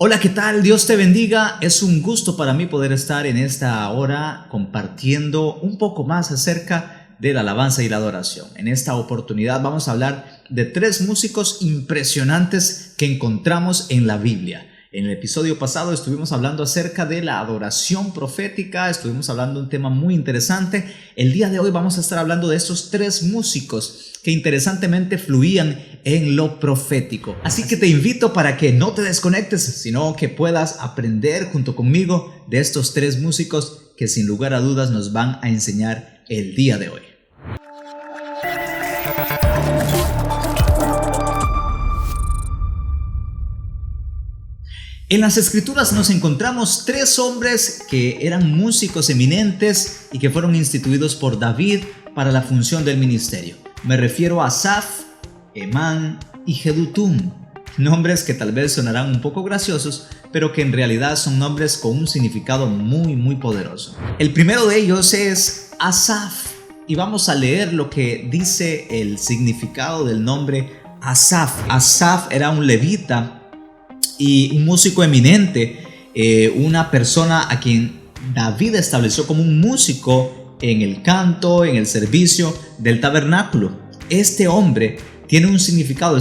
Hola, ¿qué tal? Dios te bendiga. Es un gusto para mí poder estar en esta hora compartiendo un poco más acerca de la alabanza y la adoración. En esta oportunidad vamos a hablar de 3 músicos impresionantes que encontramos en la Biblia. En el episodio pasado estuvimos hablando acerca de la adoración profética, estuvimos hablando de un tema muy interesante. El día de hoy vamos a estar hablando de estos 3 músicos que interesantemente fluían en lo profético. Así que te invito para que no te desconectes, sino que puedas aprender junto conmigo de estos 3 músicos que sin lugar a dudas nos van a enseñar el día de hoy. En las escrituras nos encontramos 3 hombres que eran músicos eminentes y que fueron instituidos por David para la función del ministerio. Me refiero a Asaf, Emán y Jedutum, nombres que tal vez sonarán un poco graciosos, pero que en realidad son nombres con un significado muy poderoso. El primero de ellos es Asaf, y vamos a leer lo que dice el significado del nombre Asaf. Asaf era un levita y un músico eminente, una persona a quien David estableció como un músico en el canto, en el servicio del tabernáculo. Este nombre tiene un significado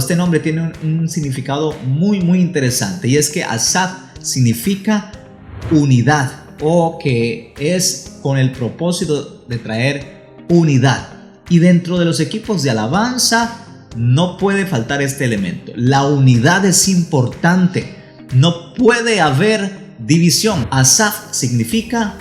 muy interesante, y es que Asaf significa unidad, o que es con el propósito de traer unidad. Y dentro de los equipos de alabanza no puede faltar este elemento. La unidad es importante. No puede haber división. Asaf significa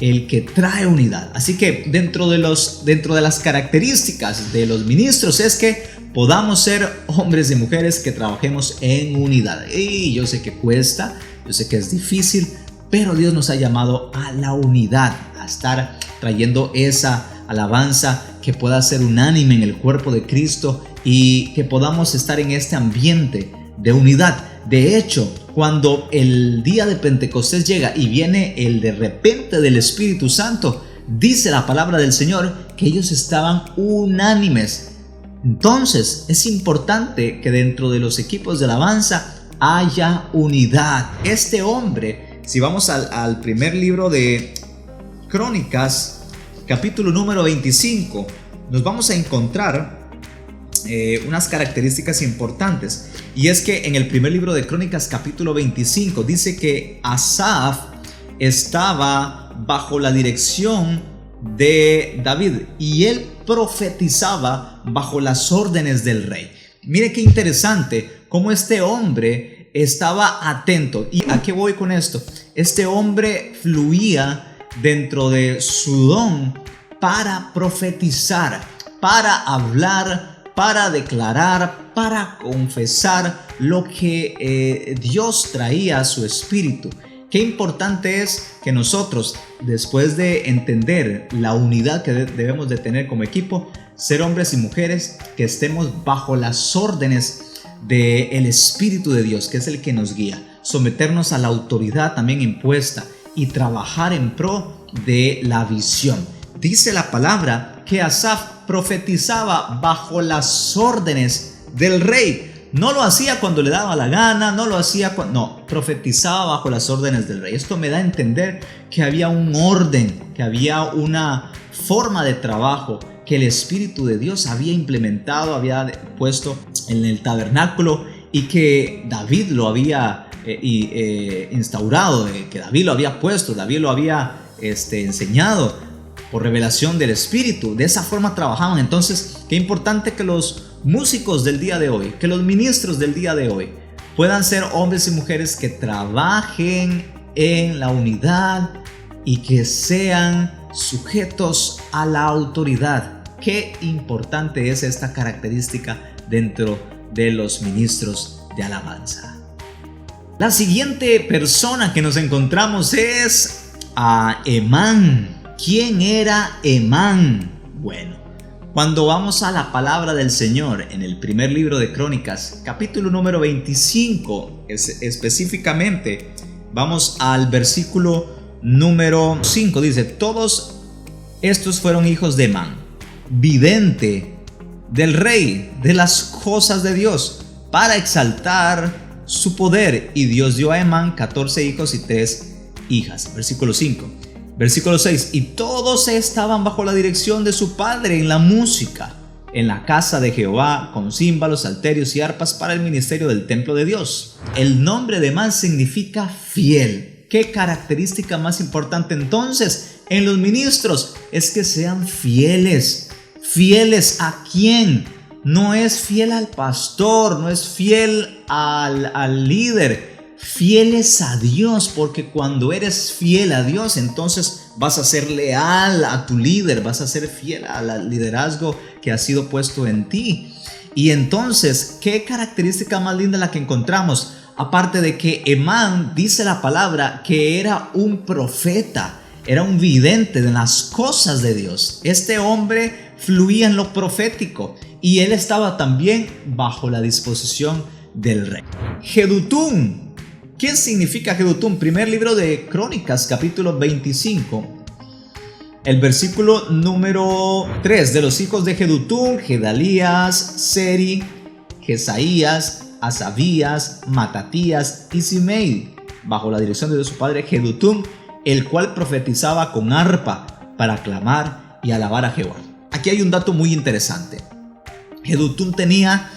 el que trae unidad. Así que dentro de las características de los ministros es que podamos ser hombres y mujeres que trabajemos en unidad. Y yo sé que cuesta, yo sé que es difícil, pero Dios nos ha llamado a la unidad, a estar trayendo esa alabanza que pueda ser unánime en el cuerpo de Cristo y que podamos estar en este ambiente de unidad. De hecho, cuando el día de Pentecostés llega y viene el de repente del Espíritu Santo, dice la palabra del Señor que ellos estaban unánimes. Entonces, es importante que dentro de los equipos de alabanza haya unidad. Este hombre, si vamos al primer libro de Crónicas, capítulo número 25, nos vamos a encontrar unas características importantes, y es que en el primer libro de Crónicas capítulo 25 dice que Asaf estaba bajo la dirección de David y él profetizaba bajo las órdenes del rey. Mire qué interesante cómo este hombre estaba atento. ¿Y a qué voy con esto? Este hombre fluía dentro de su don para profetizar, para hablar, para declarar, para confesar lo que Dios traía a su espíritu. Qué importante es que nosotros, después de entender la unidad que debemos de tener como equipo, ser hombres y mujeres que estemos bajo las órdenes del Espíritu de Dios, que es el que nos guía, someternos a la autoridad también impuesta y trabajar en pro de la visión. Dice la palabra que Asaf profetizaba bajo las órdenes del rey. No lo hacía cuando le daba la gana, profetizaba bajo las órdenes del rey. Esto me da a entender que había un orden, que había una forma de trabajo que el Espíritu de Dios había implementado, había puesto en el tabernáculo, y que David lo había instaurado, que David lo había puesto, David lo había enseñado por revelación del Espíritu. De esa forma trabajaban. Entonces, qué importante que los músicos del día de hoy, que los ministros del día de hoy puedan ser hombres y mujeres que trabajen en la unidad y que sean sujetos a la autoridad. Qué importante es esta característica dentro de los ministros de alabanza. La siguiente persona que nos encontramos es a Emán. ¿Quién era Emán? Bueno, cuando vamos a la palabra del Señor en el primer libro de Crónicas, capítulo número 25, específicamente, vamos al versículo número 5, dice: todos estos fueron hijos de Emán, vidente del rey, de las cosas de Dios, para exaltar su poder, y Dios dio a Emán 14 hijos y 3 hijas. Versículo 5. Versículo 6. Y todos estaban bajo la dirección de su padre en la música, en la casa de Jehová, con címbalos, salterios y arpas para el ministerio del templo de Dios. El nombre de Emán significa fiel. ¿Qué característica más importante entonces en los ministros? Es que sean fieles. ¿Fieles a quién? No es fiel al pastor, no es fiel al líder. Fieles a Dios, porque cuando eres fiel a Dios, entonces vas a ser leal a tu líder, vas a ser fiel al liderazgo que ha sido puesto en ti. Y entonces, ¿qué característica más linda la que encontramos? Aparte de que Emán, dice la palabra, que era un profeta, era un vidente de las cosas de Dios. Este hombre fluía en lo profético y él estaba también bajo la disposición del rey. Jedutún. ¿Qué significa Jedutún? Primer libro de Crónicas, capítulo 25. El versículo número 3. De los hijos de Jedutún: Gedalías, Seri, Jesaías, Asabías, Matatías y Simei, bajo la dirección de su padre Jedutún, el cual profetizaba con arpa para aclamar y alabar a Jehová. Aquí hay un dato muy interesante. Jedutún tenía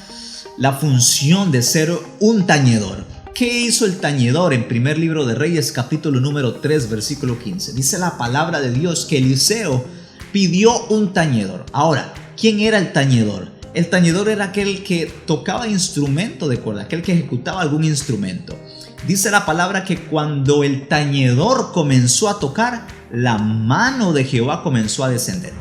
la función de ser un tañedor. ¿Qué hizo el tañedor? En primer libro de Reyes, capítulo número 3, versículo 15. Dice la palabra de Dios que Eliseo pidió un tañedor. Ahora, ¿quién era el tañedor? El tañedor era aquel que tocaba instrumento de cuerda, aquel que ejecutaba algún instrumento. Dice la palabra que cuando el tañedor comenzó a tocar, la mano de Jehová comenzó a descender.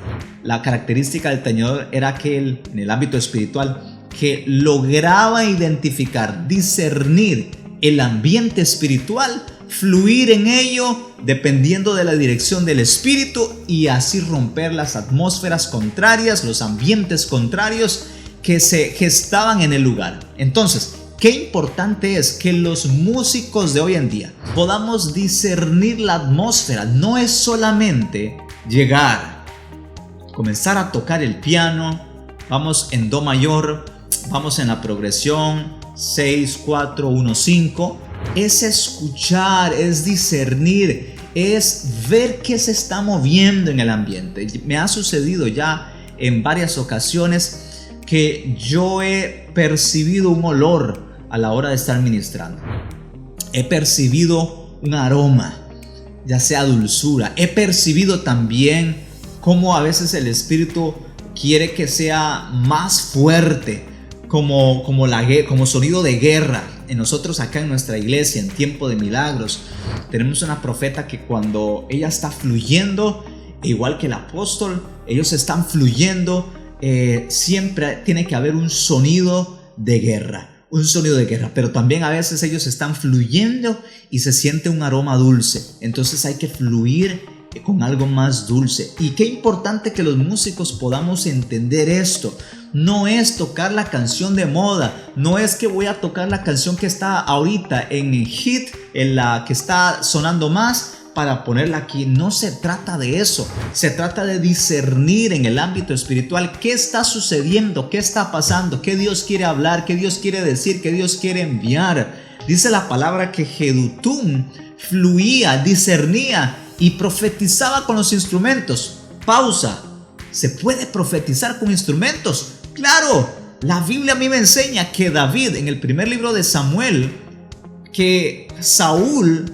La característica del tañedor era aquel, en el ámbito espiritual, que lograba identificar, discernir el ambiente espiritual, fluir en ello dependiendo de la dirección del espíritu y así romper las atmósferas contrarias, los ambientes contrarios que se gestaban en el lugar. Entonces, qué importante es que los músicos de hoy en día podamos discernir la atmósfera. No es solamente llegar, comenzar a tocar el piano, vamos en do mayor, vamos en la progresión 6, 4, 1, 5. Es escuchar, es discernir, es ver qué se está moviendo en el ambiente. Me ha sucedido ya en varias ocasiones que yo he percibido un olor a la hora de estar ministrando. He percibido un aroma, ya sea dulzura. He percibido también cómo a veces el espíritu quiere que sea más fuerte, como sonido de guerra. En nosotros acá en nuestra iglesia, en Tiempo de Milagros, tenemos una profeta que cuando ella está fluyendo, igual que el apóstol, ellos están fluyendo, siempre tiene que haber un sonido de guerra. Un sonido de guerra, pero también a veces ellos están fluyendo y se siente un aroma dulce. Entonces hay que fluir con algo más dulce. Y qué importante que los músicos podamos entender esto. No es tocar la canción de moda, no es que voy a tocar la canción que está ahorita en hit, en la que está sonando más, para ponerla aquí. No se trata de eso, se trata de discernir en el ámbito espiritual qué está sucediendo, qué está pasando, qué Dios quiere hablar, qué Dios quiere decir, qué Dios quiere enviar. Dice la palabra que Jedutún fluía, discernía y profetizaba con los instrumentos. Pausa. ¿Se puede profetizar con instrumentos? Claro, la Biblia a mí me enseña que David, en el primer libro de Samuel, que Saúl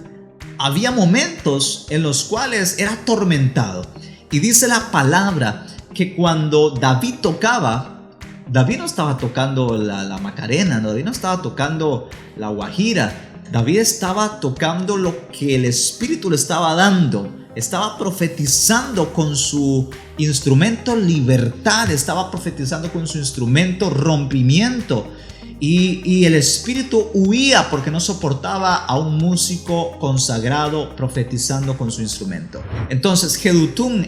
había momentos en los cuales era atormentado. Y dice la palabra que cuando David tocaba, David no estaba tocando la Macarena, David no estaba tocando la guajira, David estaba tocando lo que el Espíritu le estaba dando. Estaba profetizando con su instrumento libertad, estaba profetizando con su instrumento rompimiento. Y el espíritu huía porque no soportaba a un músico consagrado profetizando con su instrumento. Entonces Jedutún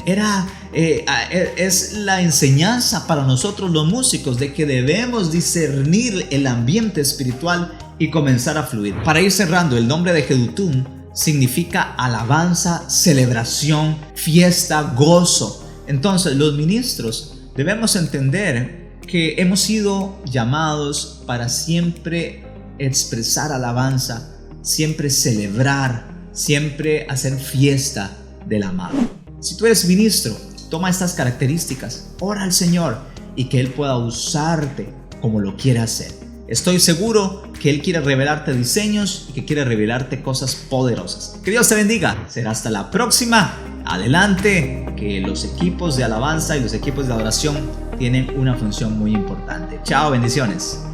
es la enseñanza para nosotros los músicos de que debemos discernir el ambiente espiritual y comenzar a fluir. Para ir cerrando, el nombre de Jedutún significa alabanza, celebración, fiesta, gozo. Entonces los ministros debemos entender que hemos sido llamados para siempre expresar alabanza, siempre celebrar, siempre hacer fiesta del amado. Si tú eres ministro, toma estas características, ora al Señor y que Él pueda usarte como lo quiere hacer. Estoy seguro que Él quiere revelarte diseños y que quiere revelarte cosas poderosas. Que Dios te bendiga. Será hasta la próxima. Adelante, que los equipos de alabanza y los equipos de adoración tienen una función muy importante. Chao, bendiciones.